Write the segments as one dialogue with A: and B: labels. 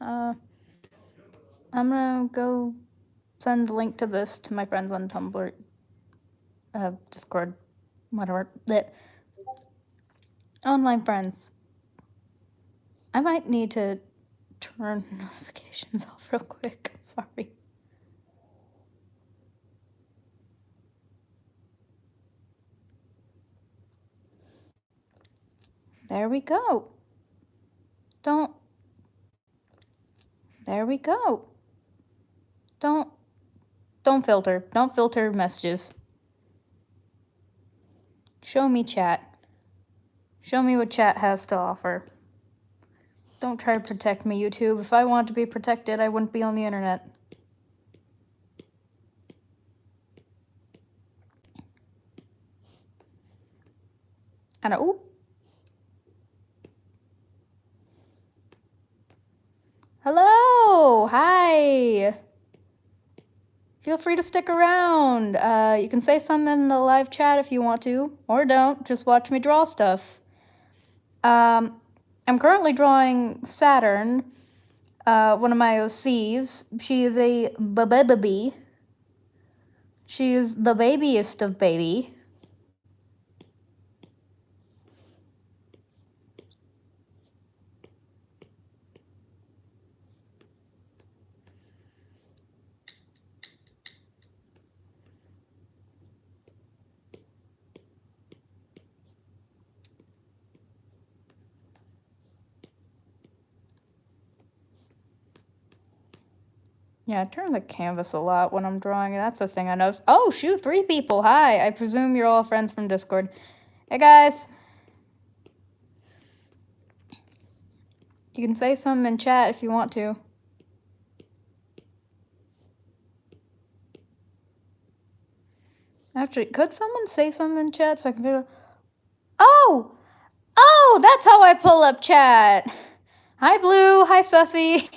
A: I'm gonna go send the link to this to my friends on Tumblr, Discord, whatever. That online friends. I might need to turn notifications off real quick. Sorry. There we go. There we go. Don't filter. Don't filter messages. Show me chat. Show me what chat has to offer. Don't try to protect me, YouTube. If I wanted to be protected, I wouldn't be on the internet. And oh. Hello. Hi. Feel free to stick around. You can say something in the live chat if you want to, or don't. Just watch me draw stuff. I'm currently drawing Saturn, one of my OCs. She is a baby. She is the babiest of baby. Yeah, I turn the canvas a lot when I'm drawing. That's a thing I noticed. Oh, shoot, 3 people. Hi. I presume you're all friends from Discord. Hey, guys. You can say something in chat if you want to. Actually, could someone say something in chat so I can do... Oh! Oh, that's how I pull up chat. Hi, Blue. Hi, Sussy.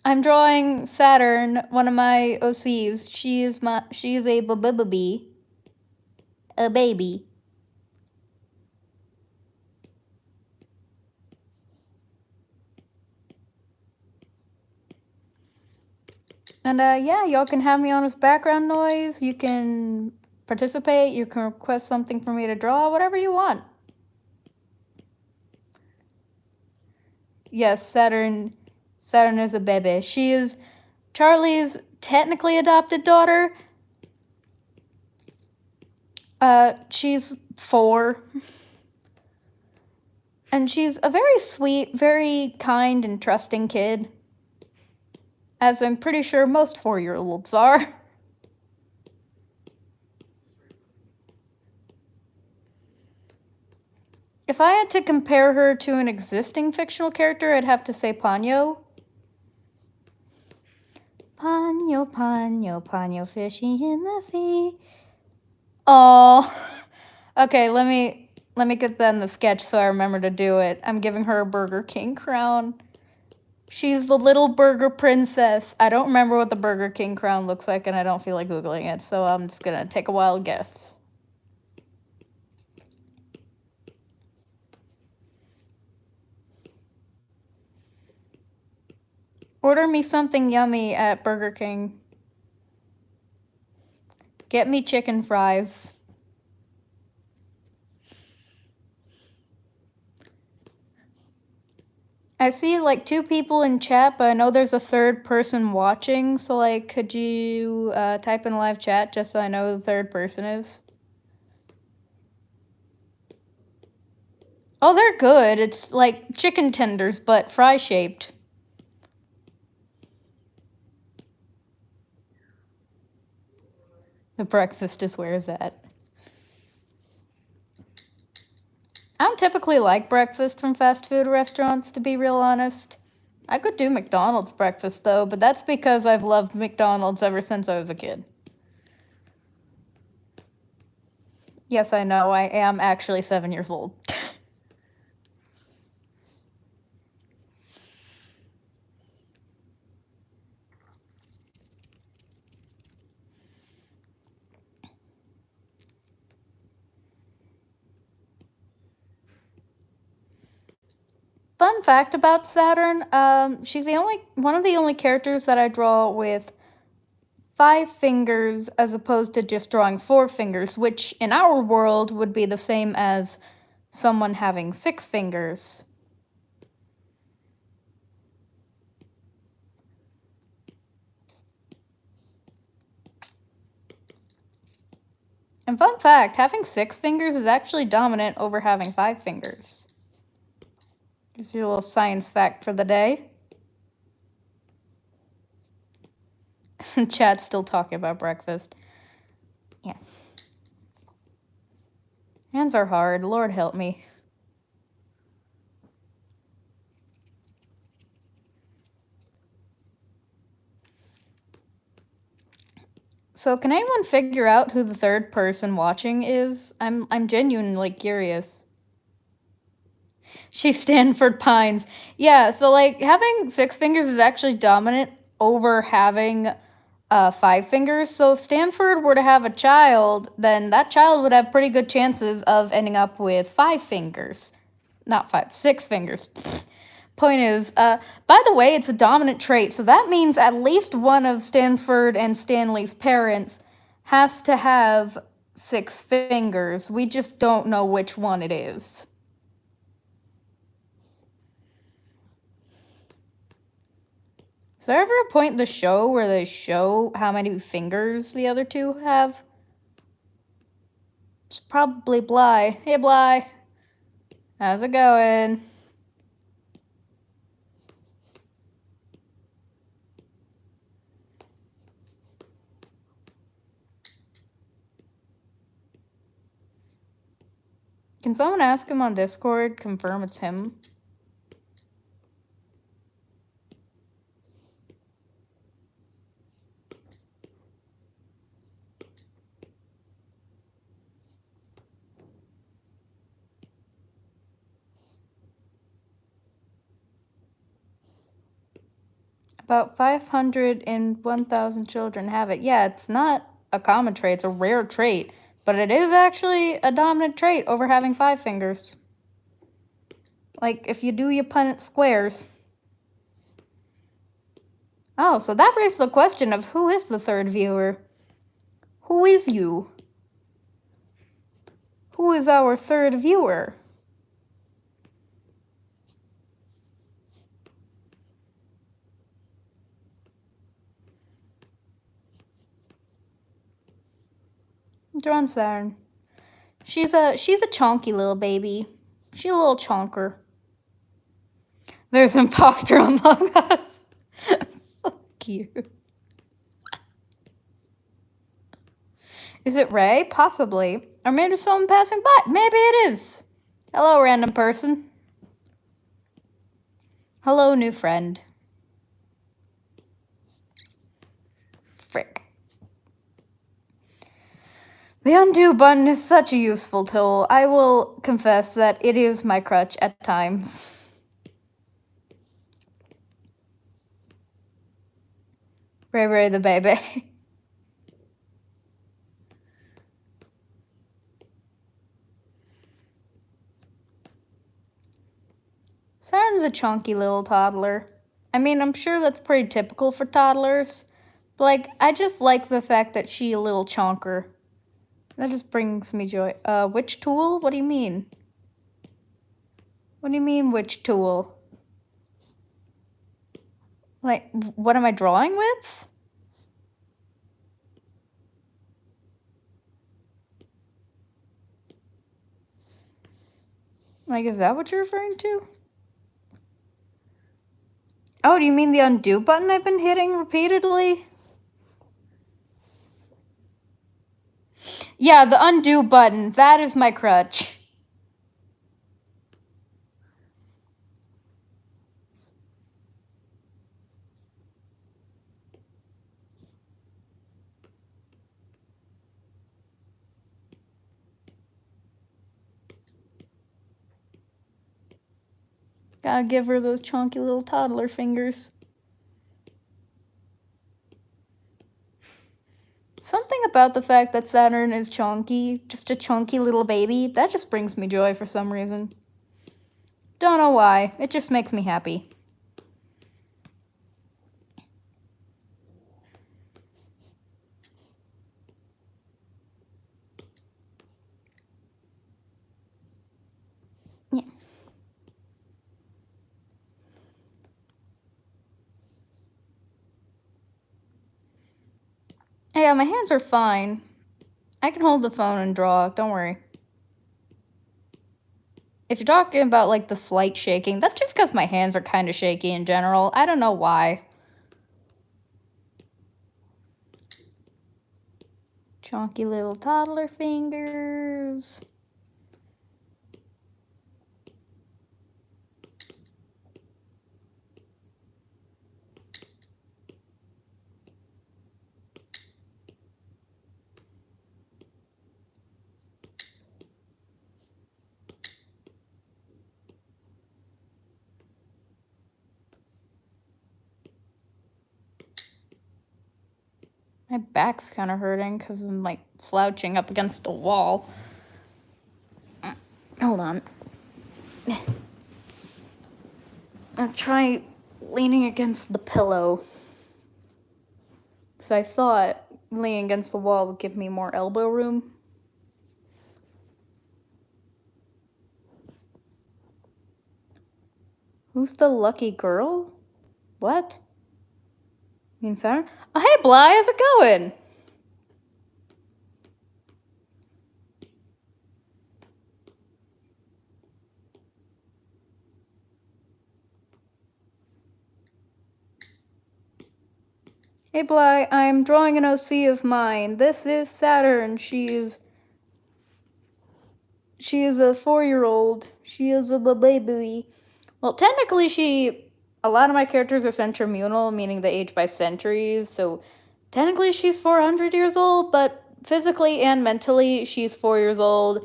A: I'm drawing Saturn, one of my OCs. She is a baby. A baby. And yeah, y'all can have me on as background noise. You can participate. You can request something for me to draw, whatever you want. Yes, Saturn is a baby. She is Charlie's technically adopted daughter. She's 4. And she's a very sweet, very kind and trusting kid. As I'm pretty sure most 4-year-olds are. If I had to compare her to an existing fictional character, I'd have to say Ponyo. Ponyo, Ponyo, Ponyo, fishy in the sea. Oh. Okay, let me get that in the sketch so I remember to do it. I'm giving her a Burger King crown. She's the little burger princess. I don't remember what the Burger King crown looks like, and I don't feel like Googling it, so I'm just gonna take a wild guess. Order me something yummy at Burger King. Get me chicken fries. I see like 2 people in chat, but I know there's a 3rd person watching, so like could you type in live chat just so I know who the 3rd person is? Oh, they're good. It's like chicken tenders, but fry-shaped. The breakfast is where it's at. I don't typically like breakfast from fast food restaurants, to be real honest. I could do McDonald's breakfast, though, but that's because I've loved McDonald's ever since I was a kid. Yes, I know, I am actually 7 years old. Fun fact about Saturn, she's one of the only characters that I draw with 5 fingers as opposed to just drawing 4 fingers, which in our world would be the same as someone having 6 fingers. And fun fact, having 6 fingers is actually dominant over having 5 fingers. Here's your little science fact for the day. Chat's still talking about breakfast. Yeah. Hands are hard, Lord help me. So can anyone figure out who the third person watching is? I'm genuinely curious. She's Stanford Pines. Yeah, so like having 6 fingers is actually dominant over having 5 fingers. So if Stanford were to have a child, then that child would have pretty good chances of ending up with 5 fingers. Not 5, 6 fingers. Point is, by the way, it's a dominant trait, so that means at least one of Stanford and Stanley's parents has to have 6 fingers. We just don't know which one it is. Is there ever a point in the show where they show how many fingers the other two have? It's probably Bly. Hey, Bly. How's it going? Can someone ask him on Discord, confirm it's him? About 500 in 1,000 children have it. Yeah, it's not a common trait, it's a rare trait. But it is actually a dominant trait over having 5 fingers. Like, if you do your Punnett squares. Oh, so that raised the question of who is the third viewer? Who is you? Who is our third viewer? Drawn Saturn. She's a chonky little baby. She's a little chonker. There's an imposter among us. So cute. Is it Ray? Possibly. Or maybe someone passing by. Maybe it is. Hello, random person. Hello, new friend. Frick. The undo button is such a useful tool. I will confess that it is my crutch at times. Ray the baby. Saturn's a chunky little toddler. I mean, I'm sure that's pretty typical for toddlers. But, like, I just like the fact that she's a little chonker. That just brings me joy. Which tool? What do you mean? What do you mean, which tool? Like, what am I drawing with? Like, is that what you're referring to? Oh, do you mean the undo button I've been hitting repeatedly? Yeah, the undo button. That is my crutch. Gotta give her those chunky little toddler fingers. Something about the fact that Saturn is chunky, just a chunky little baby, that just brings me joy for some reason. Don't know why. It just makes me happy. Yeah. Yeah, my hands are fine. I can hold the phone and draw. Don't worry. If you're talking about, like, the slight shaking, that's just because my hands are kind of shaky in general. I don't know why. Chonky little toddler fingers. My back's kind of hurting because I'm, like, slouching up against the wall. Hold on. I'll try leaning against the pillow. Because I thought leaning against the wall would give me more elbow room. Who's the lucky girl? What? You mean Saturn? Oh, hey, Bly, how's it going? Hey, Bly, I'm drawing an OC of mine. This is Saturn. She is a 4-year-old. She is a baby. Well, technically a lot of my characters are centromunal, meaning they age by centuries, so technically she's 400 years old, but physically and mentally she's 4 years old.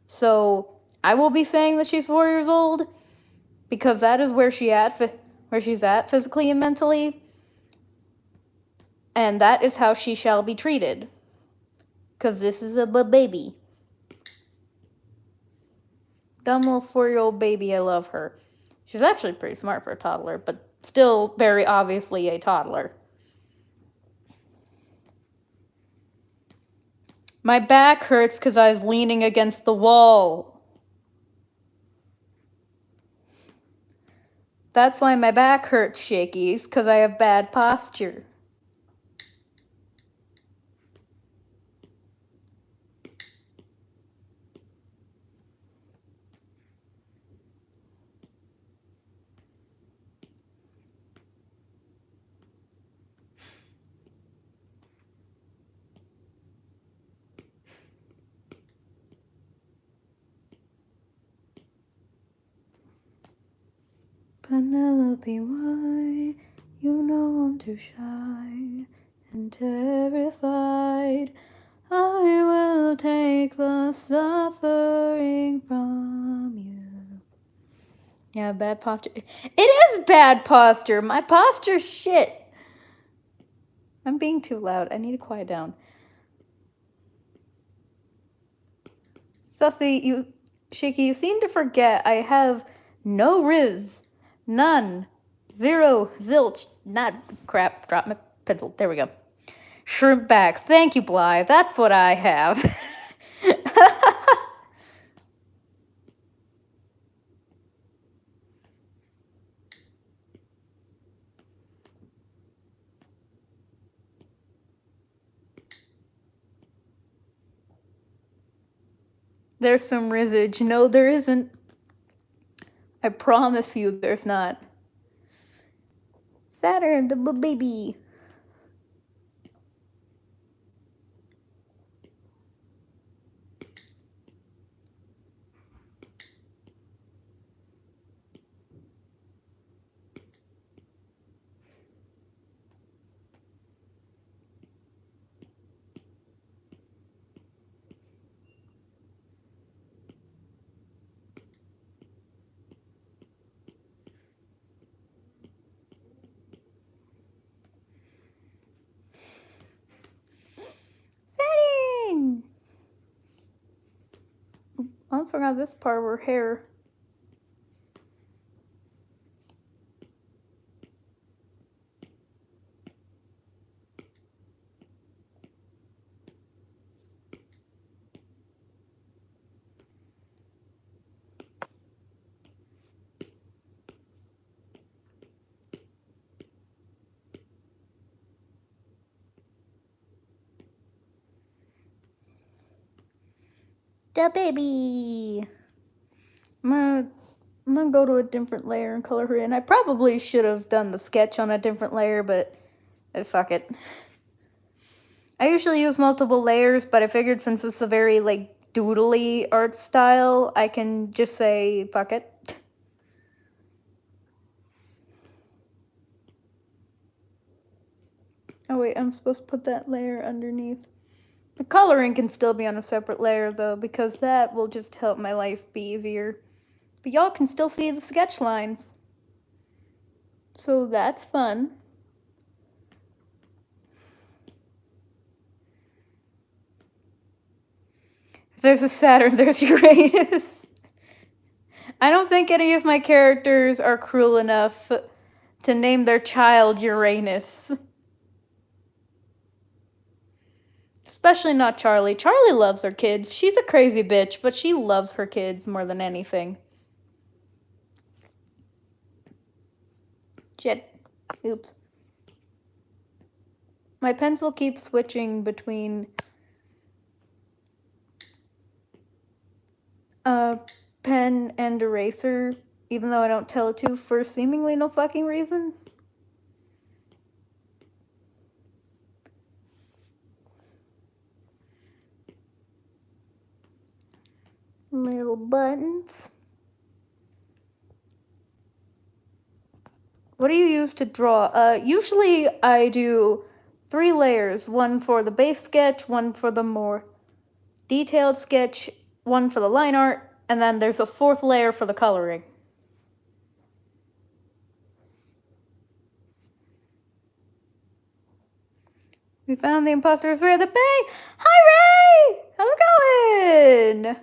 A: So I will be saying that she's 4 years old because that is where she's at physically and mentally. And that is how she shall be treated. Because this is a baby. Dumb little 4-year-old baby, I love her. She's actually pretty smart for a toddler, but still very obviously a toddler. My back hurts because I was leaning against the wall. That's why my back hurts, Shakies, because I have bad posture. Penelope, why? You know I'm too shy and terrified. I will take the suffering from you. Yeah, bad posture. It is bad posture. My posture's shit. I'm being too loud. I need to quiet down. Sussy, Shaky, you seem to forget I have no riz. None. Zero. Zilch. Not crap. Drop my pencil. There we go. Shrimp back. Thank you, Bly. That's what I have. There's some rizzage. No, there isn't. I promise you there's not. Saturn, the baby. Saturn! I almost forgot this part of her hair. The baby. I'm gonna go to a different layer and color her in. I probably should have done the sketch on a different layer, but fuck it. I usually use multiple layers, but I figured since this is a very, like, doodly art style, I can just say fuck it. Oh wait, I'm supposed to put that layer underneath. The coloring can still be on a separate layer though, because that will just help my life be easier. But y'all can still see the sketch lines. So that's fun. If there's a Saturn, there's Uranus. I don't think any of my characters are cruel enough to name their child Uranus. Especially not Charlie. Charlie loves her kids. She's a crazy bitch, but she loves her kids more than anything. Shit. Oops. My pencil keeps switching between pen and eraser, even though I don't tell it to for seemingly no fucking reason. Little buttons. What do you use to draw? Usually I do 3 layers. One for the base sketch, one for the more detailed sketch, one for the line art, and then there's a 4th layer for the coloring. We found the imposters. Ray the Bay! Hi, Ray! How's it going?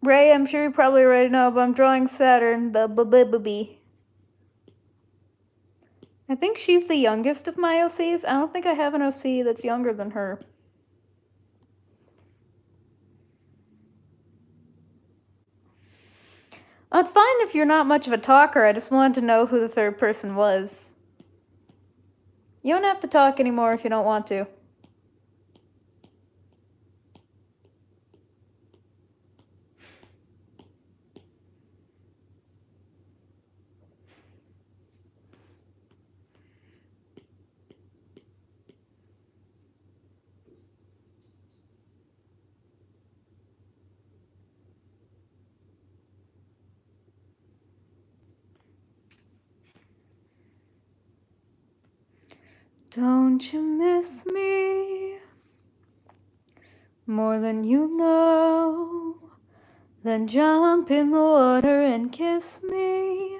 A: Ray, I'm sure you probably already know, but I'm drawing Saturn, the b-b-b-bee. I think she's the youngest of my OCs. I don't think I have an OC that's younger than her. Oh, it's fine if you're not much of a talker. I just wanted to know who the 3rd person was. You don't have to talk anymore if you don't want to. Don't you miss me more than you know? Then jump in the water and kiss me.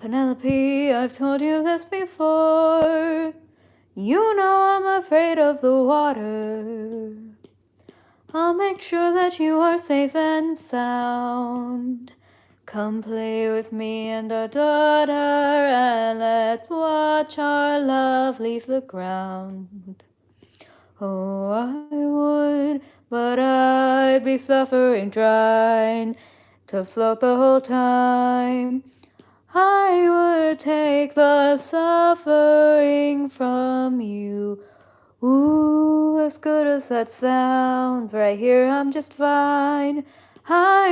A: Penelope, I've told you this before. You know I'm afraid of the water. I'll make sure that you are safe and sound. Come play with me and our daughter, and let's watch our love leave the ground. Oh, I would, but I'd be suffering trying to float the whole time. I would take the suffering from you. Ooh, as good as that sounds, right here I'm just fine. I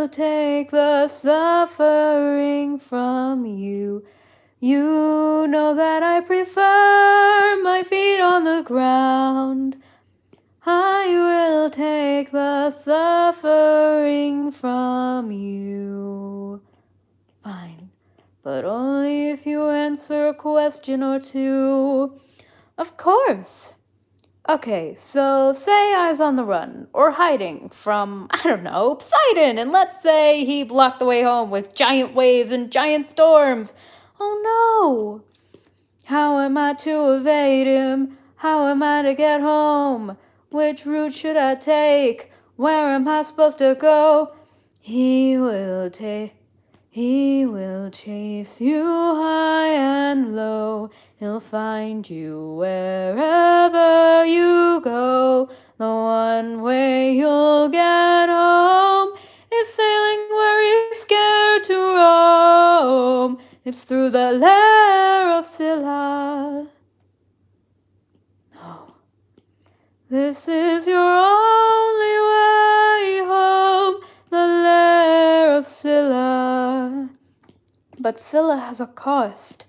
A: will take the suffering from you. You know that I prefer my feet on the ground. I will take the suffering from you. Fine, but only if you answer a question or two. Of course. Okay, so say I was on the run, or hiding from, I don't know, Poseidon, and let's say he blocked the way home with giant waves and giant storms. Oh no! How am I to evade him? How am I to get home? Which route should I take? Where am I supposed to go? He will chase you high and low. He'll find you wherever you go. The one way you'll get home is sailing where he's scared to roam. It's through the lair of Scylla. Oh, This is your only way home, the lair of Scylla. But Scylla has a cost.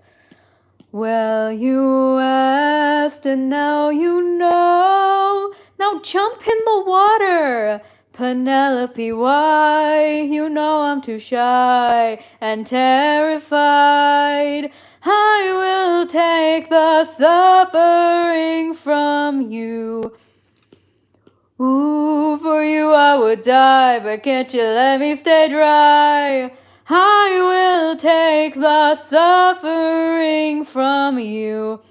A: Well, you asked and now you know. Now jump in the water. Penelope, why? You know I'm too shy and terrified. I will take the suffering from you. Ooh, for you I would die, but can't you let me stay dry? I will take the suffering from you.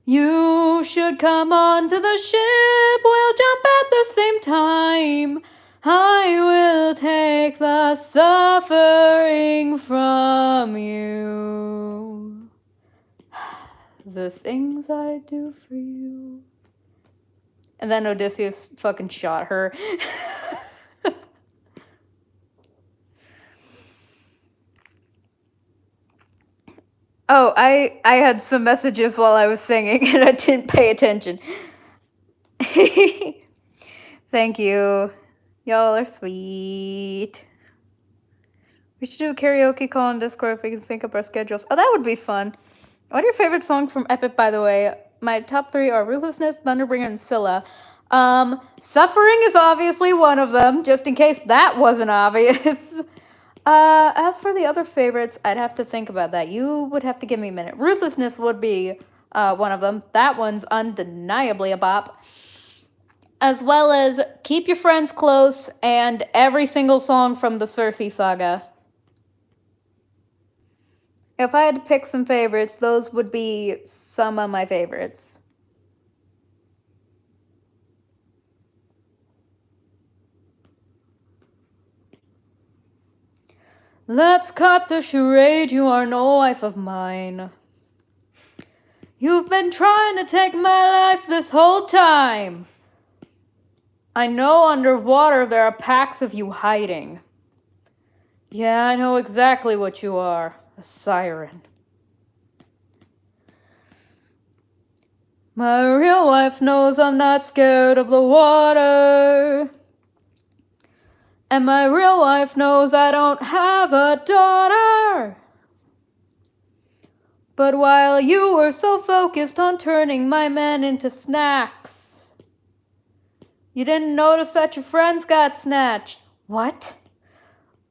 A: You should come on to the ship, we'll jump at the same time. I will take the suffering from you. The things I do for you. And then Odysseus fucking shot her. Oh, I had some messages while I was singing and I didn't pay attention. Thank you. Y'all are sweet. We should do a karaoke call on Discord if we can sync up our schedules. Oh, that would be fun. What are your favorite songs from Epic, by the way? My top 3 are Ruthlessness, Thunderbringer, and Scylla. Suffering is obviously one of them, just in case that wasn't obvious. As for the other favorites, I'd have to think about that. You would have to give me a minute. Ruthlessness would be one of them. That one's undeniably a bop. As well as Keep Your Friends Close and every single song from the Circe saga. If I had to pick some favorites, those would be some of my favorites. Let's cut the charade, you are no wife of mine. You've been trying to take my life this whole time. I know underwater there are packs of you hiding. Yeah, I know exactly what you are. A siren. My real wife knows I'm not scared of the water. And my real wife knows I don't have a daughter. But while you were so focused on turning my men into snacks, you didn't notice that your friends got snatched. What?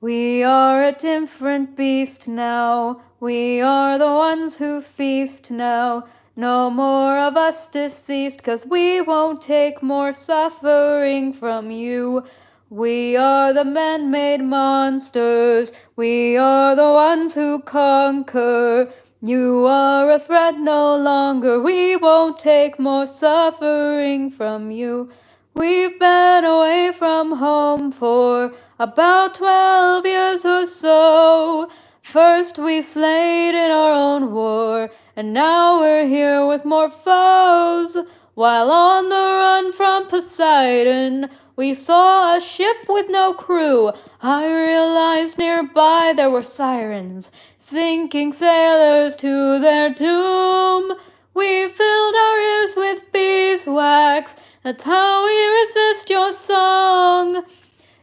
A: We are a different beast now. We are the ones who feast now. No more of us deceased, 'cause we won't take more suffering from you. We are the man-made monsters. We are the ones who conquer. You are a threat no longer. We won't take more suffering from you. We've been away from home for about 12 years or so. First we slayed in our own war, and now we're here with more foes. While on the run from Poseidon, we saw a ship with no crew. I realized nearby there were sirens, sinking sailors to their doom. We filled our ears with beeswax, that's how we resist your song.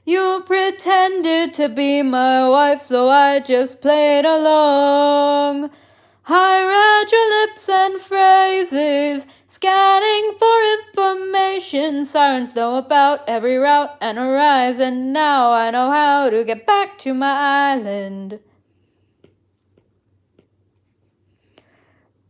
A: You pretended to be my wife, so I just played along. I read your lips and phrases, scanning for information. Sirens know about every route and horizon. Now I know how to get back to my island.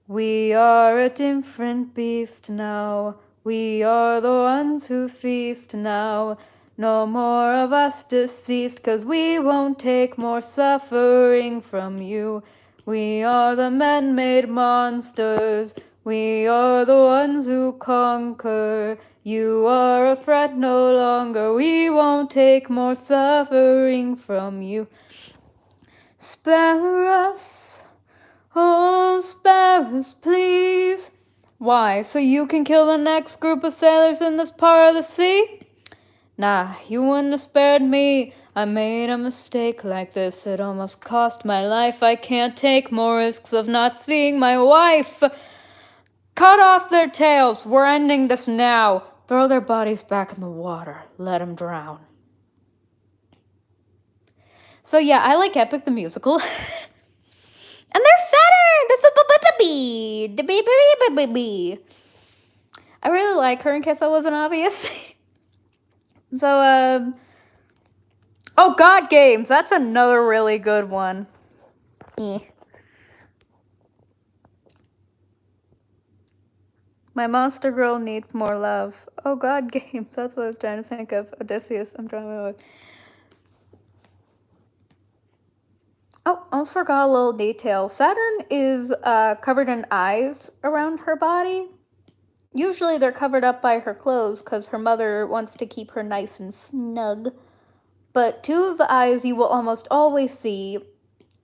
A: We are a different beast now. We are the ones who feast now. No more of us deceased, 'cause we won't take more suffering from you. We are the man-made monsters. We are the ones who conquer. You are a threat no longer. We won't take more suffering from you. Spare us. Oh, spare us, please. Why, so you can kill the next group of sailors in this part of the sea? Nah, you wouldn't have spared me. I made a mistake like this. It almost cost my life. I can't take more risks of not seeing my wife. Cut off their tails. We're ending this now. Throw their bodies back in the water. Let them drown. So yeah, I like Epic the musical. And there's Saturn! The baby. I really like her, in case that wasn't obvious. So, oh, God Games! That's another really good one. My monster girl needs more love. Oh, God Games. That's what I was trying to think of. Odysseus. I'm trying to... Oh, almost forgot a little detail. Saturn is covered in eyes around her body. Usually they're covered up by her clothes because her mother wants to keep her nice and snug. But two of the eyes you will almost always see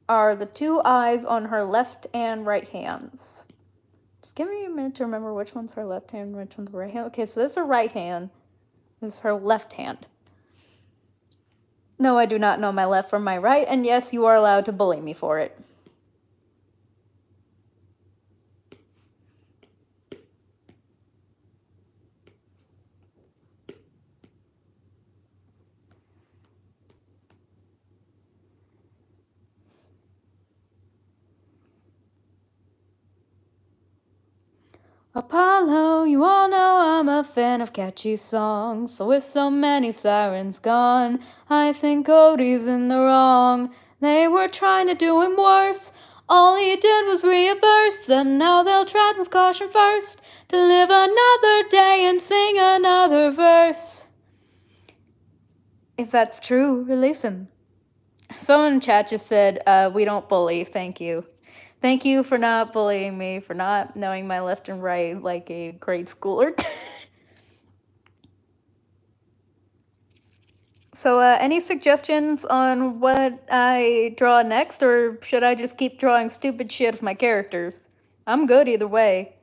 A: are the two eyes on her left and right hands. Just give me a minute to remember which one's her left hand and which one's her right hand. Okay, so this is her right hand. This is her left hand. No, I do not know my left from my right, and yes, you are allowed to bully me for it. Apollo, you all know I'm a fan of catchy songs. So with so many sirens gone, I think Cody's in the wrong. They were trying to do him worse. All he did was reimburse them. Now they'll tread with caution first to live another day and sing another verse. If that's true, release him. Someone in chat just said, we don't bully, thank you. Thank you for not bullying me, for not knowing my left and right like a grade schooler. So, any suggestions on what I draw next, or should I just keep drawing stupid shit of my characters? I'm good either way.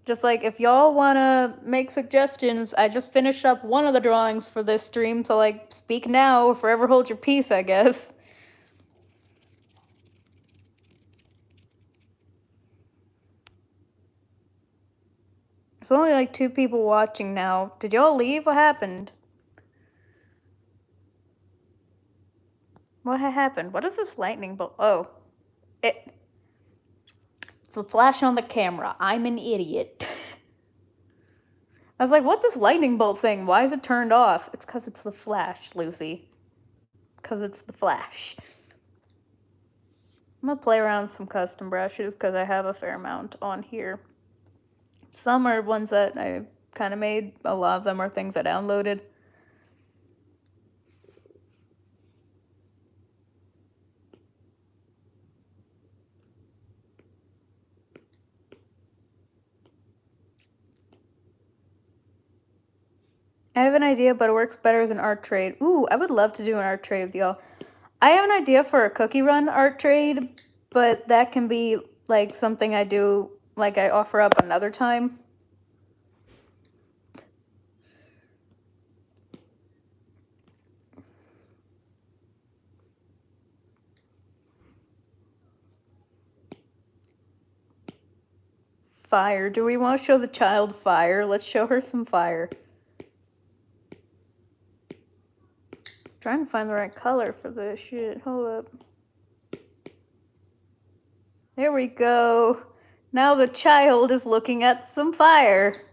A: Just like, if y'all wanna make suggestions, I just finished up one of the drawings for this stream, so like, speak now or forever hold your peace, I guess. There's only like 2 people watching now. Did y'all leave? What happened? What happened? What is this lightning bolt? Oh. It's a flash on the camera. I'm an idiot. I was like, what's this lightning bolt thing? Why is it turned off? It's because it's the flash, Lucy. Because it's the flash. I'm gonna play around with some custom brushes because I have a fair amount on here. Some are ones that I kind of made. A lot of them are things I downloaded. I have an idea, but it works better as an art trade. Ooh, I would love to do an art trade with y'all. I have an idea for a cookie run art trade, but that can be like something I do, like I offer up another time. Fire. Do we want to show the child fire? Let's show her some fire. Trying to find the right color for this shit. Hold up. There we go. Now the child is looking at some fire.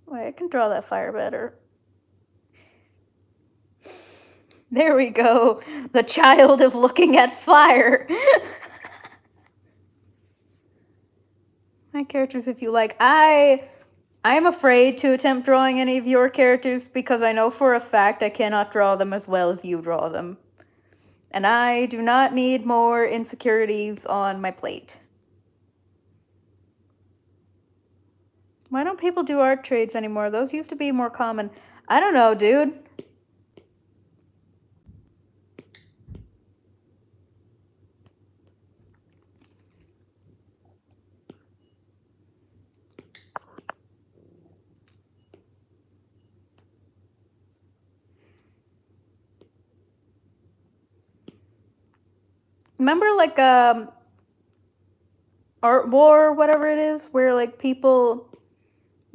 A: Wait, I can draw that fire better. There we go. The child is looking at fire. My characters, if you like. I am afraid to attempt drawing any of your characters because I know for a fact I cannot draw them as well as you draw them. And I do not need more insecurities on my plate. Why don't people do art trades anymore? Those used to be more common. I don't know, dude. Remember, like, Art War, whatever it is, where, like, people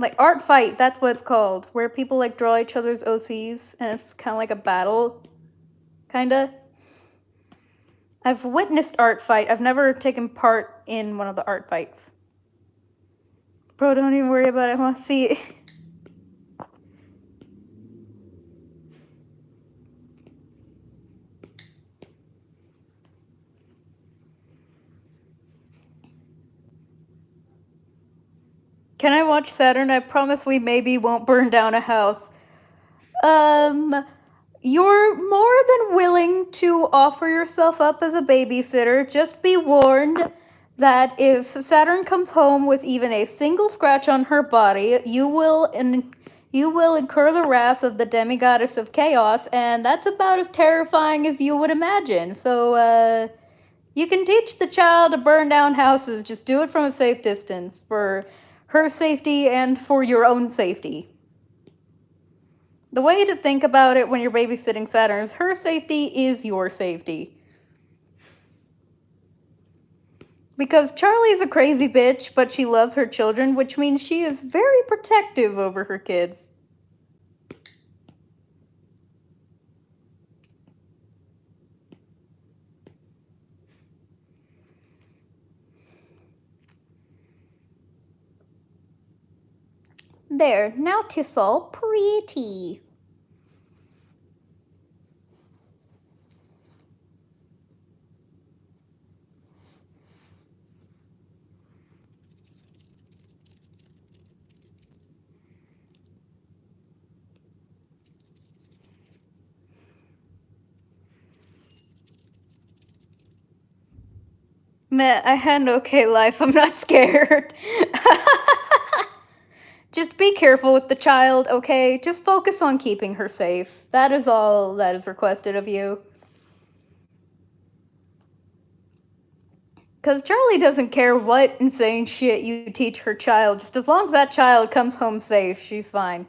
A: Like art fight, that's what it's called, where people like draw each other's OCs and it's kind of like a battle, kinda. I've witnessed art fight. I've never taken part in one of the art fights. Bro, don't even worry about it. I want to see it. Can I watch Saturn? I promise we maybe won't burn down a house. You're more than willing to offer yourself up as a babysitter. Just be warned that if Saturn comes home with even a single scratch on her body, you will incur the wrath of the demigoddess of chaos, and that's about as terrifying as you would imagine. So, you can teach the child to burn down houses, just do it from a safe distance, for her safety and for your own safety. The way to think about it when you're babysitting Saturn is her safety is your safety. Because Charlie's a crazy bitch, but she loves her children, which means she is very protective over her kids. There, now 'tis all pretty. Meh, I had an okay life, I'm not scared. Just be careful with the child, okay? Just focus on keeping her safe. That is all that is requested of you. Because Charlie doesn't care what insane shit you teach her child. Just as long as that child comes home safe, she's fine.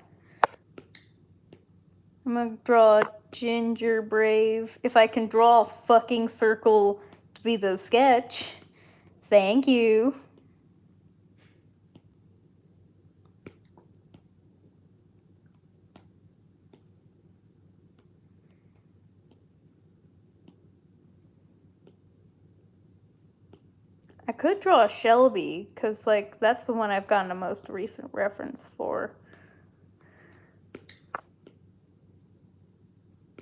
A: I'm gonna draw Ginger Brave. If I can draw a fucking circle to be the sketch. Thank you. I could draw a Shelby, because, like, that's the one I've gotten the most recent reference for.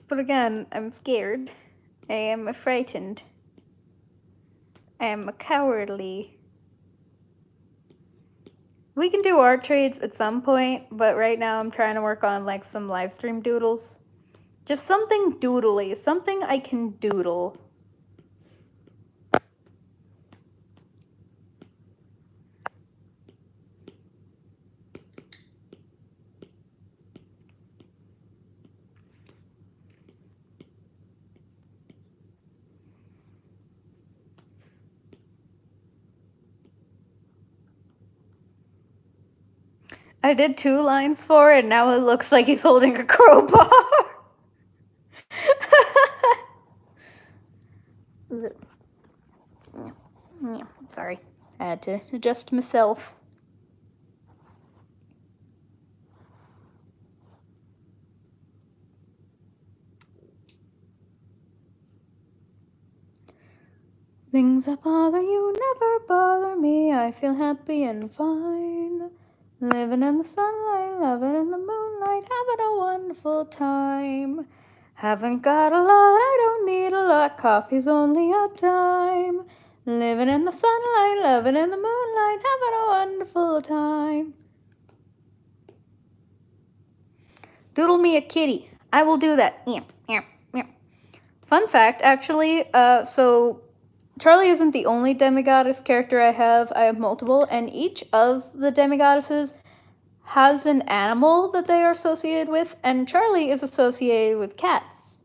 A: But again, I'm scared. I am frightened. I am cowardly. We can do art trades at some point, but right now I'm trying to work on, like, some live stream doodles. Just something doodly. Something I can doodle. I did 2 lines for it, and now it looks like he's holding a crowbar. Yeah, sorry. I had to adjust myself. Things that bother you never bother me. I feel happy and fine. Living in the sunlight, loving in the moonlight, having a wonderful time. Haven't got a lot, I don't need a lot. Coffee's only a dime. Living in the sunlight, loving in the moonlight, having a wonderful time. Doodle me a kitty. I will do that. Fun fact, actually, so Charlie isn't the only demigoddess character I have. I have multiple, and each of the demigoddesses has an animal that they are associated with, and Charlie is associated with cats.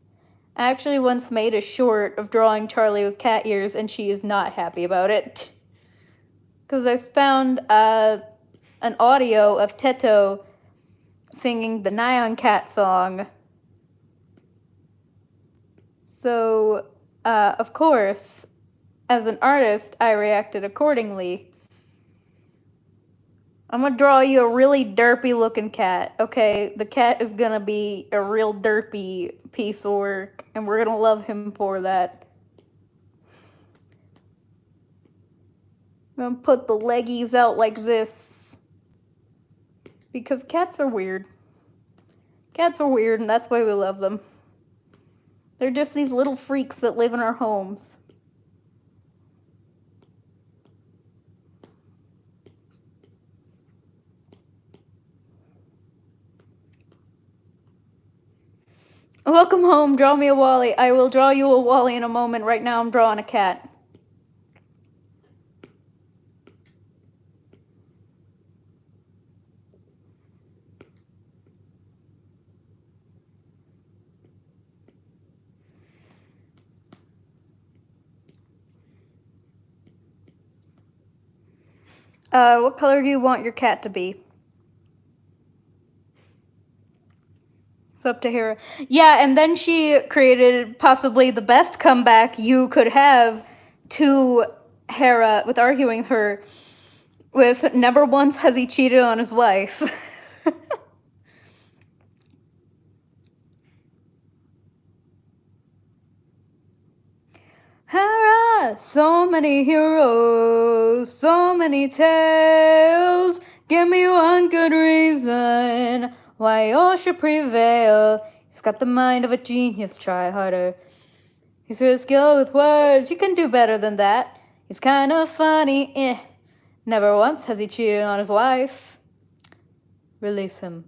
A: I actually once made a short of drawing Charlie with cat ears, and she is not happy about it. Because I found an audio of Teto singing the Nyan Cat song. So, of course, as an artist, I reacted accordingly. I'm gonna draw you a really derpy looking cat. Okay, the cat is gonna be a real derpy piece of work, and we're gonna love him for that. I'm gonna put the leggies out like this. Because cats are weird. Cats are weird, and that's why we love them. They're just these little freaks that live in our homes. Welcome home, draw me a Wally. I will draw you a Wally in a moment. Right now I'm drawing a cat. What color do you want your cat to be? It's up to Hera. Yeah, and then she created possibly the best comeback you could have to Hera with arguing her with never once has he cheated on his wife. Hera, so many heroes, so many tales. Give me one good reason why all should prevail. He's got the mind of a genius, try harder. He's really skilled with words, you can do better than that. He's kind of funny, Never once has he cheated on his wife. Release him.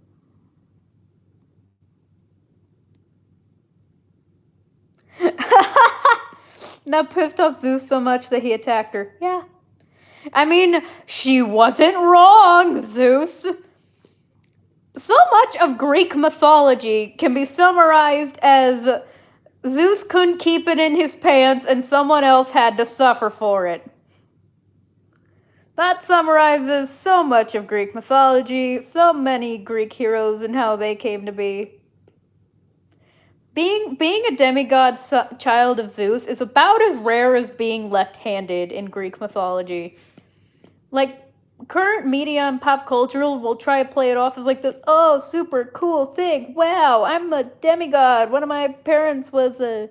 A: That pissed off Zeus so much that he attacked her. Yeah. I mean, she wasn't wrong, Zeus. So much of Greek mythology can be summarized as Zeus couldn't keep it in his pants and someone else had to suffer for it. That summarizes so much of Greek mythology, so many Greek heroes and how they came to be. Being a demigod child of Zeus is about as rare as being left-handed in Greek mythology. Like, current media and pop culture will try to play it off as like this, oh, super cool thing. Wow, I'm a demigod. One of my parents was a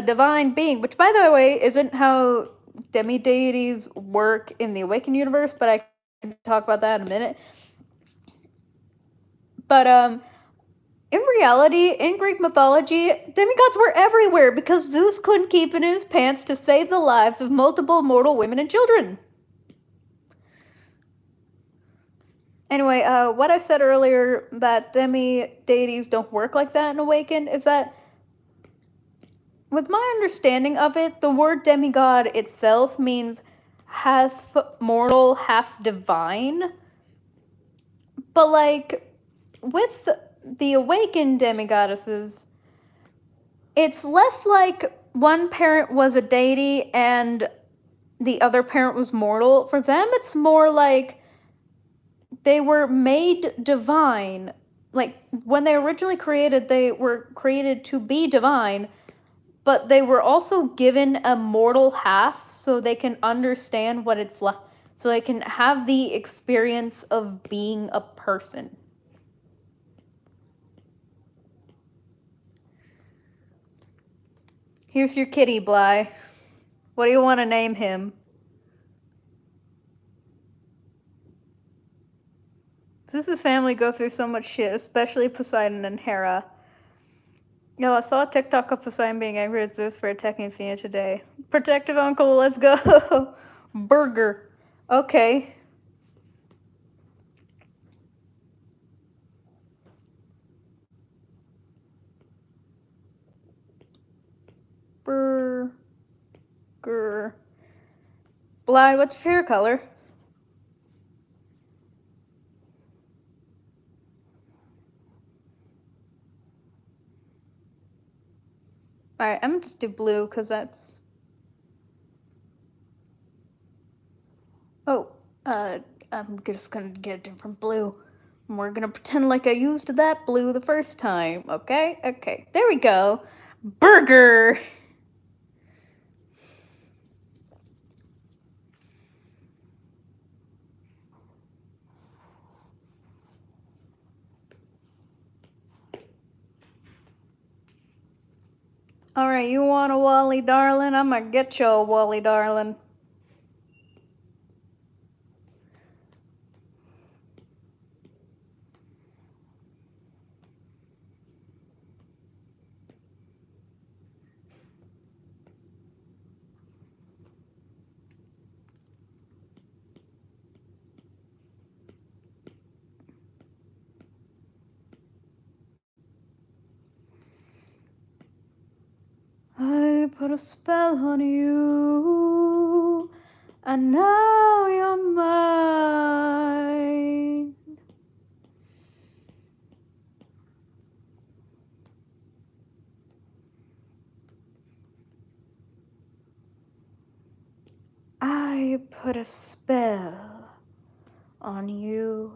A: divine being, which, by the way, isn't how demi-deities work in the Awakened universe, but I can talk about that in a minute. But, in reality, in Greek mythology, demigods were everywhere because Zeus couldn't keep it in his pants to save the lives of multiple mortal women and children. Anyway, what I said earlier, that demi-deities don't work like that in Awakened, is that with my understanding of it, the word demigod itself means half mortal, half divine. But, like, with the Awakened demigoddesses, it's less like one parent was a deity and the other parent was mortal. For them, it's more like they were made divine. Like, when they originally created, they were created to be divine, but they were also given a mortal half so they can understand what it's like, so they can have the experience of being a person. Here's your kitty, Bly. What do you want to name him? Zeus's family go through so much shit, especially Poseidon and Hera. Yo, I saw a TikTok of Poseidon being angry at Zeus for attacking Athena today. Protective uncle, let's go. Burger. Okay. Burger. Bly, what's your favorite color? Alright, I'm gonna just do blue, because that's... Oh, I'm just gonna get a different blue. And we're gonna pretend like I used that blue the first time, okay? Okay, there we go. Burger! Alright, you want a Wally darling? I'm gonna get you a Wally darling. I put a spell on you, and now you're mine. I put a spell on you,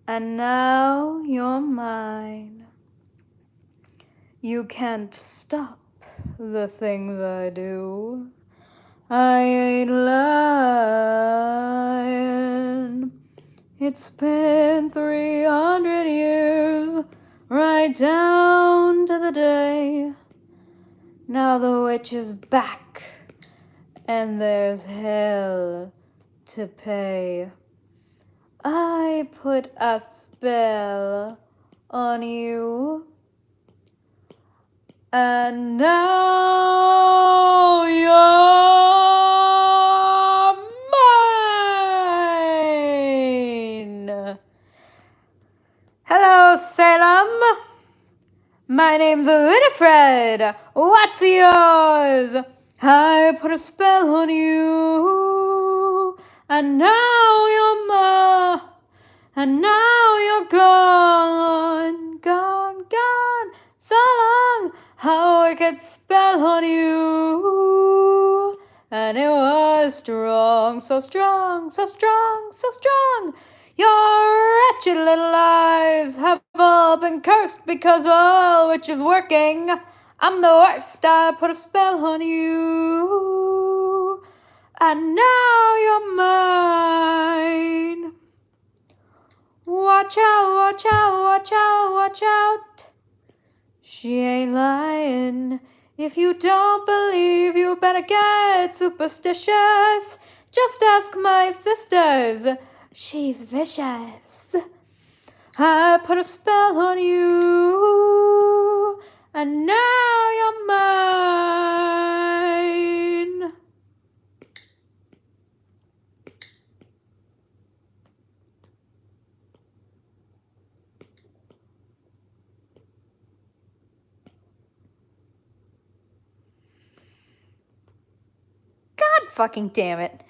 A: and now you're mine. You can't stop the things I do. I ain't lying. It's been 300 years, right down to the day. Now the witch is back, and there's hell to pay. I put a spell on you, and now you're mine. Hello, Salem. My name's Winifred. What's yours? I put a spell on you, and now you're mine. And now you're gone, gone, gone, so long. How I could spell on you, and it was strong, so strong, so strong, so strong. Your wretched little lives have all been cursed because all which is working. I'm the worst. I put a spell on you, and now you're mine. Watch out, watch out, watch out, watch out. She ain't lying. If you don't believe, you better get superstitious. Just ask my sisters. She's vicious. I put a spell on you, and now you're mine. God fucking damn it.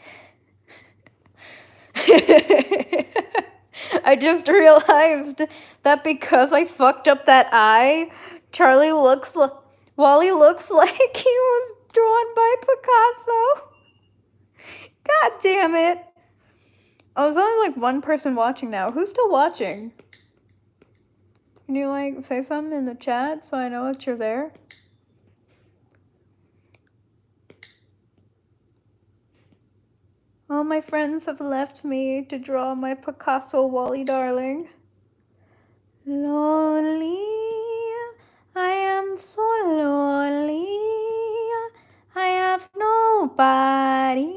A: I just realized that because I fucked up that eye, Wally looks like he was drawn by Picasso. God damn it. Oh, there's only like one person watching now. Who's still watching? Can you like say something in the chat so I know that you're there? All my friends have left me to draw my Picasso Wally darling. Lonely, I am so lonely. I have nobody.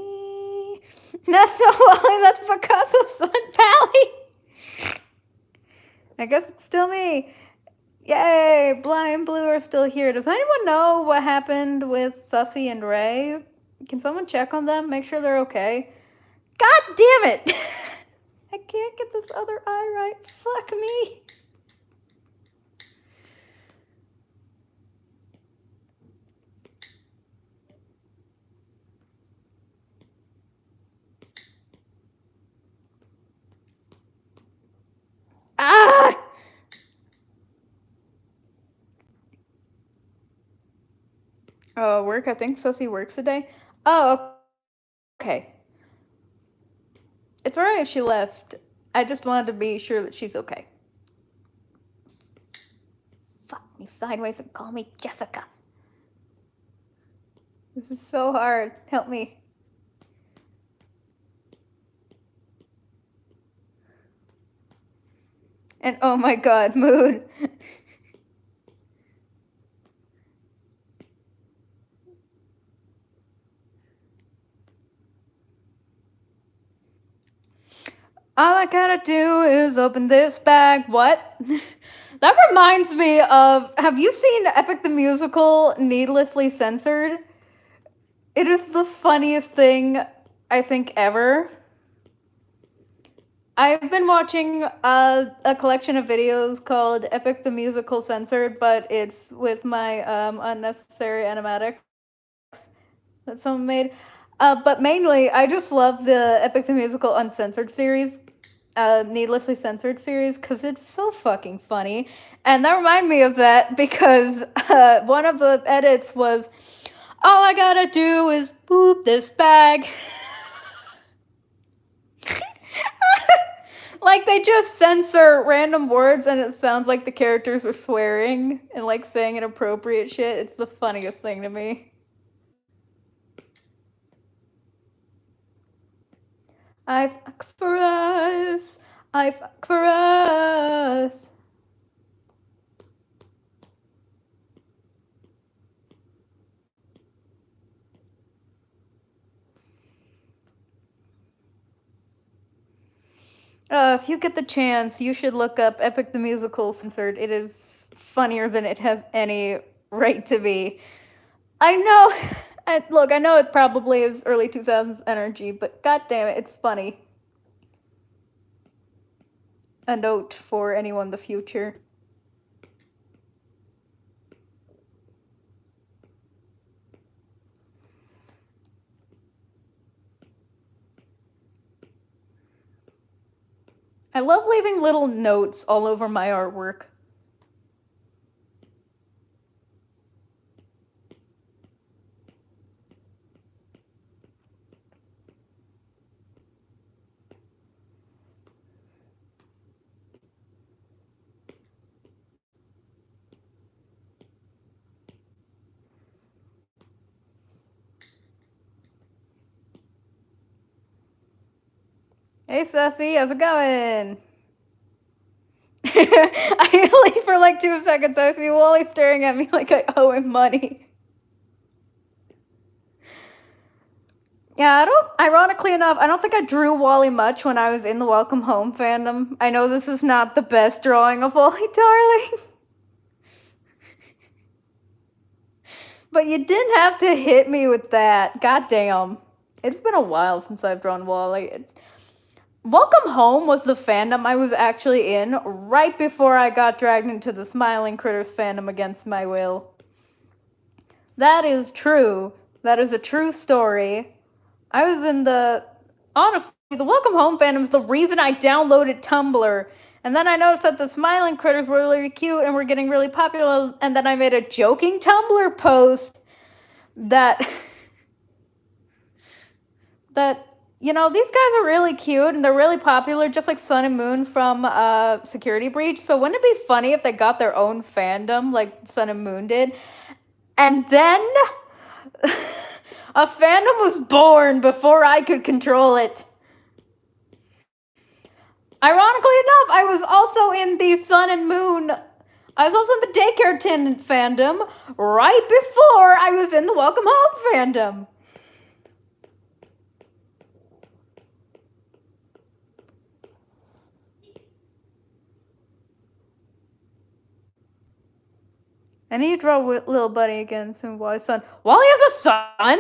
A: That's not Wally, that's Picasso's son, Pally. I guess it's still me. Yay, Blind and Blue are still here. Does anyone know what happened with Sussy and Ray? Can someone check on them? Make sure they're okay. God damn it! I can't get this other eye right. Fuck me. Ah! Oh, work? I think Sussy works today. Oh, okay. It's alright if she left. I just wanted to be sure that she's okay. Fuck me sideways and call me Jessica. This is so hard. Help me. And oh my god, Moon. All I gotta do is open this bag. What? That reminds me of, have you seen Epic the Musical Needlessly Censored? It is the funniest thing I think ever. I've been watching a collection of videos called Epic the Musical Censored, but it's with my unnecessary animatics that someone made. But mainly, I just love the Epic the Musical Uncensored series, Needlessly Censored series, because it's so fucking funny. And that reminded me of that because one of the edits was, all I gotta do is boop this bag. Like, they just censor random words and it sounds like the characters are swearing and, like, saying inappropriate shit. It's the funniest thing to me. I fuck for us. I fuck for us. If you get the chance, you should look up Epic the Musical Censored. It is funnier than it has any right to be. I know. Look, I know it probably is early 2000s energy, but goddamn it, it's funny. A note for anyone in the future. I love leaving little notes all over my artwork. Hey, Sussy, how's it going? I leave for like 2 seconds. I see Wally staring at me like I owe him money. Yeah, ironically enough, I don't think I drew Wally much when I was in the Welcome Home fandom. I know this is not the best drawing of Wally, darling. But you didn't have to hit me with that. Goddamn. It's been a while since I've drawn Wally. Welcome Home was the fandom I was actually in right before I got dragged into the Smiling Critters fandom against my will. That is true. That is a true story. I was in honestly, the Welcome Home fandom is the reason I downloaded Tumblr. And then I noticed that the Smiling Critters were really cute and were getting really popular, and then I made a joking Tumblr post that you know, these guys are really cute and they're really popular, just like Sun and Moon from Security Breach. So wouldn't it be funny if they got their own fandom like Sun and Moon did? And then a fandom was born before I could control it. Ironically enough, I was also in the Sun and Moon. I was also in the daycare attendant fandom right before I was in the Welcome Home fandom. I need to draw Little Bunny again soon. Wally's son. Wally has a son?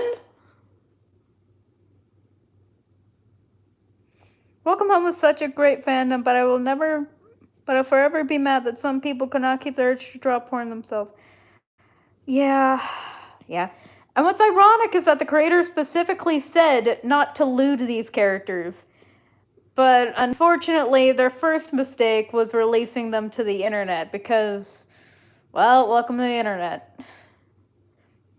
A: Welcome Home was such a great fandom, but I'll forever be mad that some people could not keep their urge to draw porn themselves. Yeah. And what's ironic is that the creator specifically said not to lewd these characters. But unfortunately, their first mistake was releasing them to the internet because, well, welcome to the internet.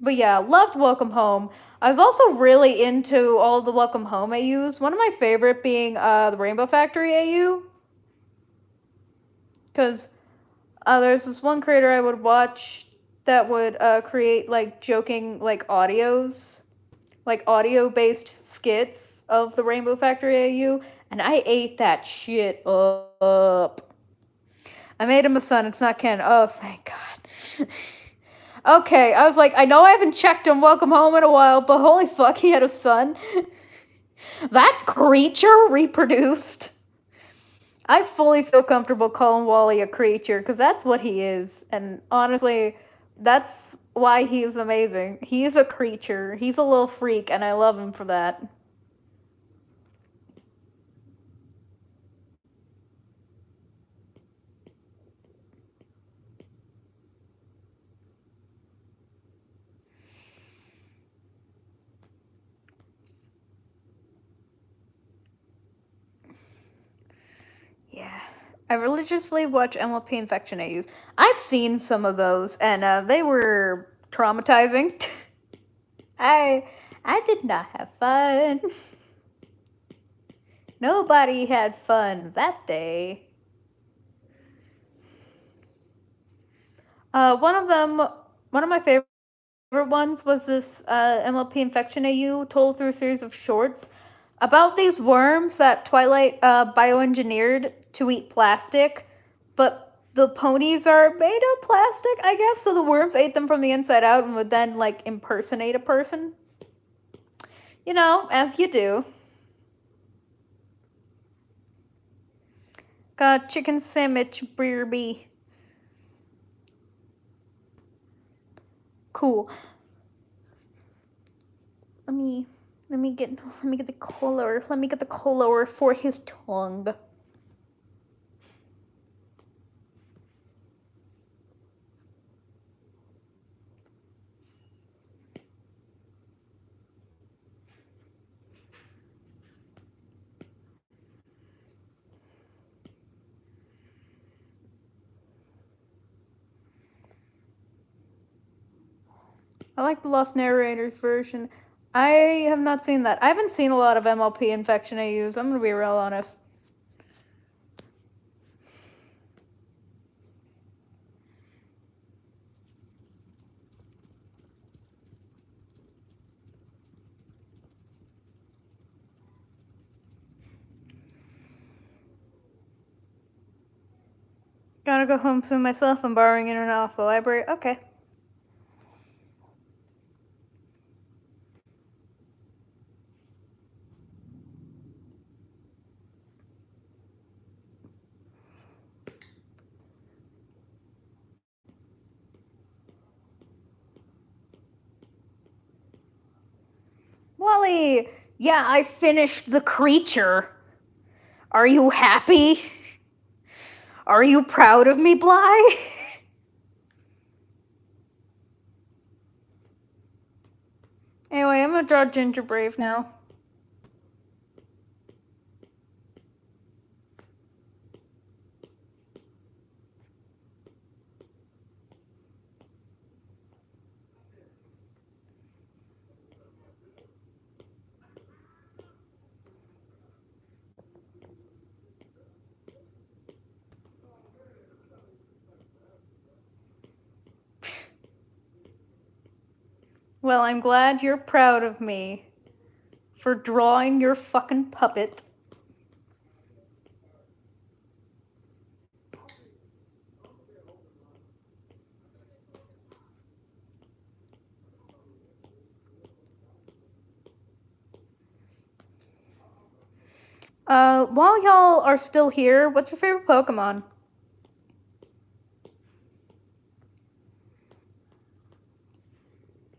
A: But yeah, loved Welcome Home. I was also really into all the Welcome Home AUs. One of my favorite being the Rainbow Factory AU. Because there's this one creator I would watch that would create like joking like audios, like audio-based skits of the Rainbow Factory AU, and I ate that shit up. I made him a son. It's not canon. Oh, thank God. Okay, I was like, I know I haven't checked on Welcome Home in a while, but holy fuck, he had a son. That creature reproduced. I fully feel comfortable calling Wally a creature because that's what he is. And honestly, that's why he's amazing. He's a creature. He's a little freak, and I love him for that. Yeah. I religiously watch MLP Infection AUs. I've seen some of those, and they were traumatizing. I I did not have fun. Nobody had fun that day. One of them, one of my favorite ones was this MLP Infection AU told through a series of shorts about these worms that Twilight bioengineered to eat plastic, but the ponies are made of plastic, I guess, so the worms ate them from the inside out and would then, like, impersonate a person. You know, as you do. Got chicken sandwich, Barbie. Cool. Let me get the color. Let me get the color for his tongue. I like the Lost Narrators version. I have not seen that. I haven't seen a lot of MLP Infection AUs. I'm gonna be real honest. Gotta go home soon myself. I'm borrowing internet off the library. Okay. Wally! Yeah, I finished The Creature. Are you happy? Are you proud of me, Bly? Anyway, I'm gonna draw Ginger Brave now. Well, I'm glad you're proud of me for drawing your fucking puppet. While y'all are still here, what's your favorite Pokemon?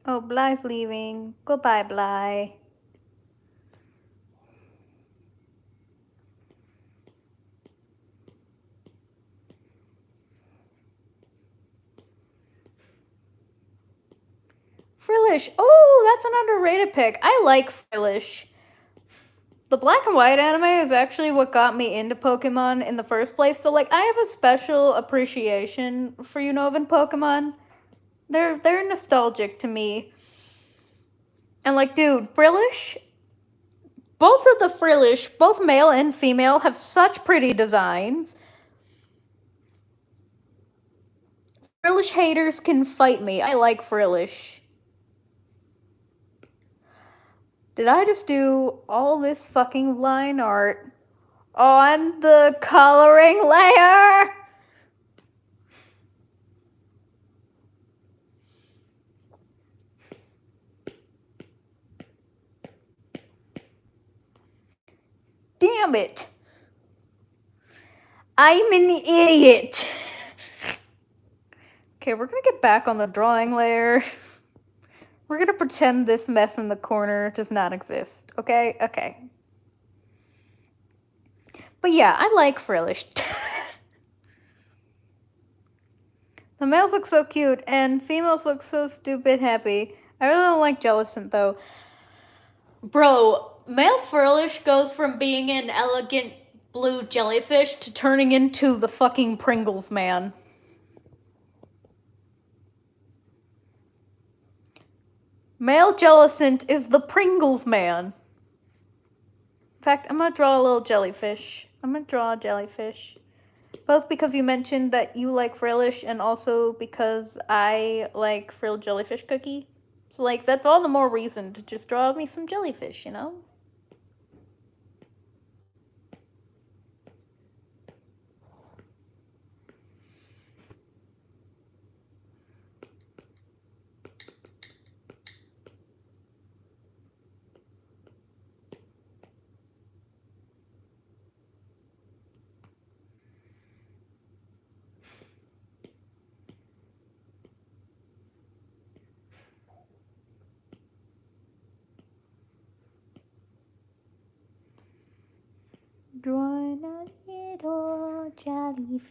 A: Oh, Bly's leaving. Goodbye, Bly. Frillish. Oh, that's an underrated pick. I like Frillish. The black and white anime is actually what got me into Pokemon in the first place. So, like, I have a special appreciation for Unovan Pokemon. They're nostalgic to me. And, like, dude, Frillish, both of the Frillish, both male and female, have such pretty designs. Frillish haters can fight me. I like Frillish. Did I just do all this fucking line art on the coloring layer? Damn it. I'm an idiot. Okay, we're gonna get back on the drawing layer. We're gonna pretend this mess in the corner does not exist, okay? Okay. But yeah, I like Frillish. The males look so cute, and females look so stupid happy. I really don't like Jellicent, though. Bro, male Frillish goes from being an elegant blue jellyfish to turning into the fucking Pringles man. Male Jellicent is the Pringles man. In fact, I'm gonna draw a little jellyfish. I'm gonna draw a jellyfish. Both because you mentioned that you like Frillish and also because I like frilled jellyfish cookie. So, like, that's all the more reason to just draw me some jellyfish, you know? Drawing a little jellyfish.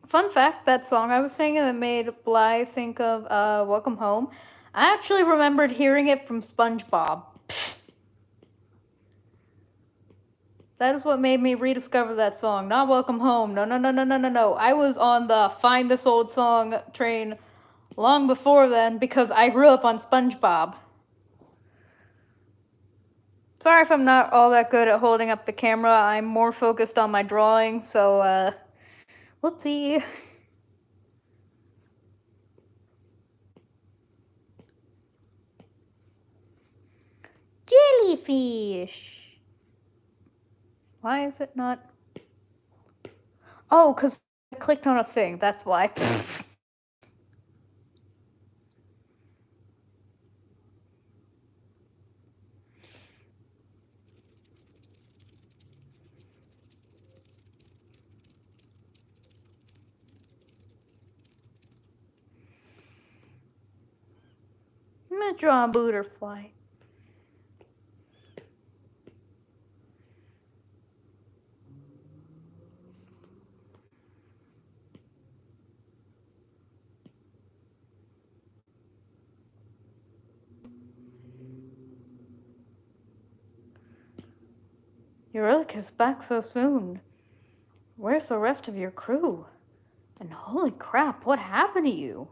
A: Fun fact, that song I was singing that made Bly think of Welcome Home, I actually remembered hearing it from SpongeBob. That is what made me rediscover that song, not Welcome Home. No, no, no, no, no, no, no. I was on the Find This Old Song train long before then because I grew up on SpongeBob. Sorry if I'm not all that good at holding up the camera. I'm more focused on my drawing, so, whoopsie. Jellyfish. Why is it not? Oh, because I clicked on a thing. That's why. I'm gonna draw a butterfly. Eureka's back so soon. Where's the rest of your crew? And holy crap, what happened to you?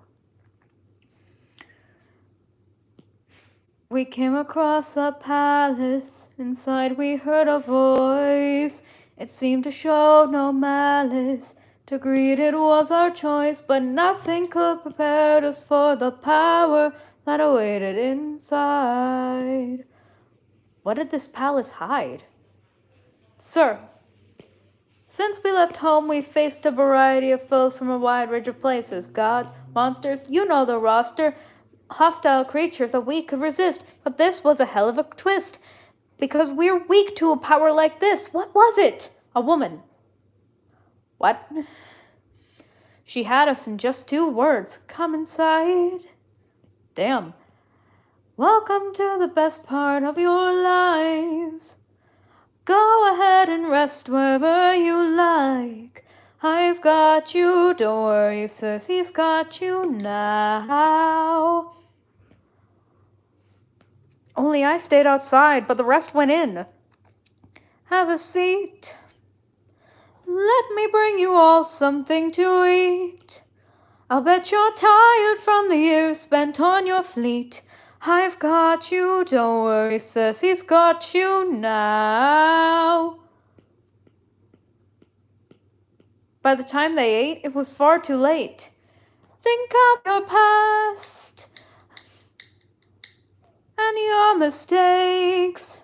A: We came across a palace. Inside we heard a voice. It seemed to show no malice. To greet it was our choice, but nothing could prepare us for the power that awaited inside. What did this palace hide? Sir, since we left home, we've faced a variety of foes from a wide range of places. Gods, monsters, you know the roster. Hostile creatures that we could resist. But this was a hell of a twist. Because we're weak to a power like this. What was it? A woman. What? She had us in just 2 words. Come inside. Damn. Welcome to the best part of your lives. Go ahead and rest wherever you like. I've got you, don't worry, sis, he's got you now. Only I stayed outside, but the rest went in. Have a seat. Let me bring you all something to eat. I'll bet you're tired from the years spent on your fleet. I've got you, don't worry, sis, he's got you now. By the time they ate, it was far too late. Think of your past and your mistakes.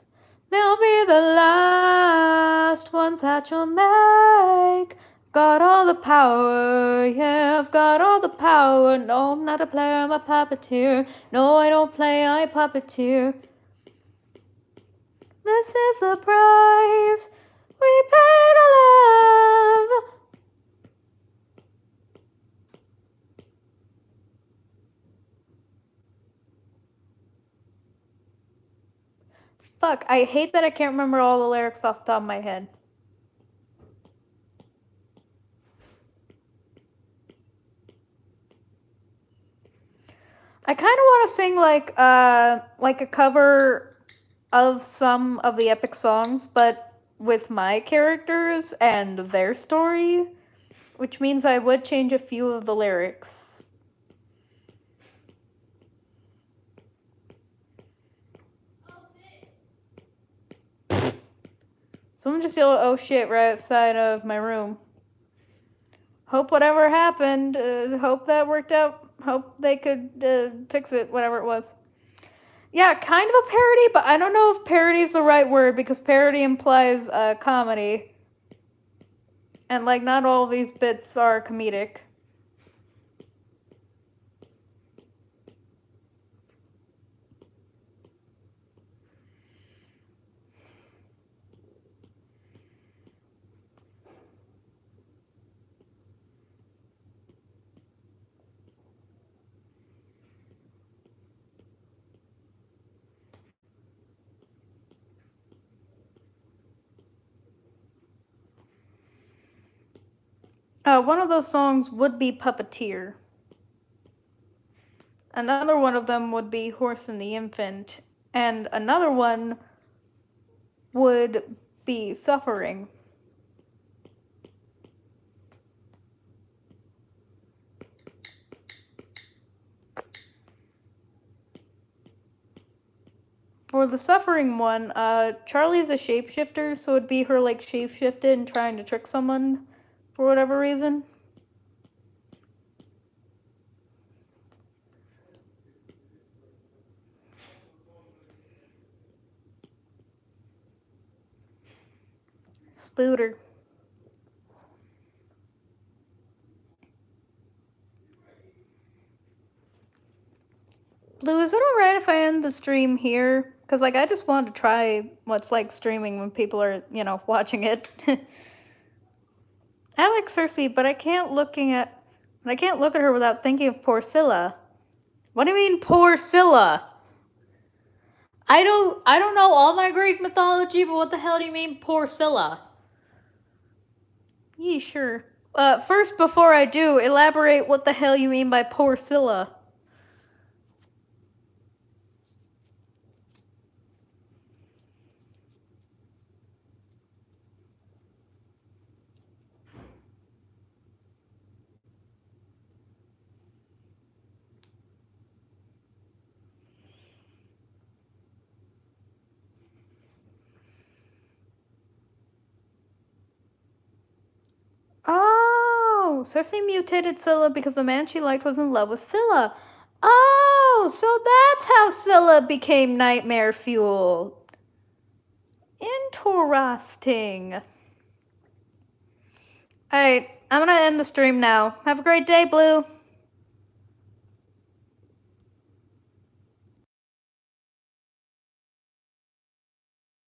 A: They'll be the last ones that you'll make. Got all the power, yeah, I've got all the power. No, I'm not a player, I'm a puppeteer. No, I don't play, I puppeteer. This is the price we pay to love. Fuck, I hate that I can't remember all the lyrics off the top of my head. I kind of want to sing like a cover of some of the epic songs, but with my characters and their story, which means I would change a few of the lyrics. Someone just yelled, "Oh shit," right outside of my room. Hope whatever happened, hope that worked out. Hope they could fix it, whatever it was. Yeah, kind of a parody, but I don't know if parody is the right word because parody implies comedy. And, like, not all of these bits are comedic. One of those songs would be Puppeteer. Another one of them would be Horse and the Infant. And another one would be Suffering. For the Suffering one, Charlie's a shapeshifter, so it'd be her, like, shapeshifted and trying to trick someone for whatever reason. Spooter. Blue, is it alright if I end the stream here? Because, like, I just wanted to try what's like streaming when people are, you know, watching it. I like Cersei, but I can't look at her without thinking of poor Scylla. What do you mean, poor Scylla? I don't know all my Greek mythology, but what the hell do you mean, poor Scylla? Yeah, sure. First, before I do, elaborate what the hell you mean by poor Scylla. Oh, Cersei mutated Scylla because the man she liked was in love with Scylla. Oh, so that's how Scylla became nightmare fuel. Interesting. Alright, I'm gonna end the stream now. Have a great day, Blue.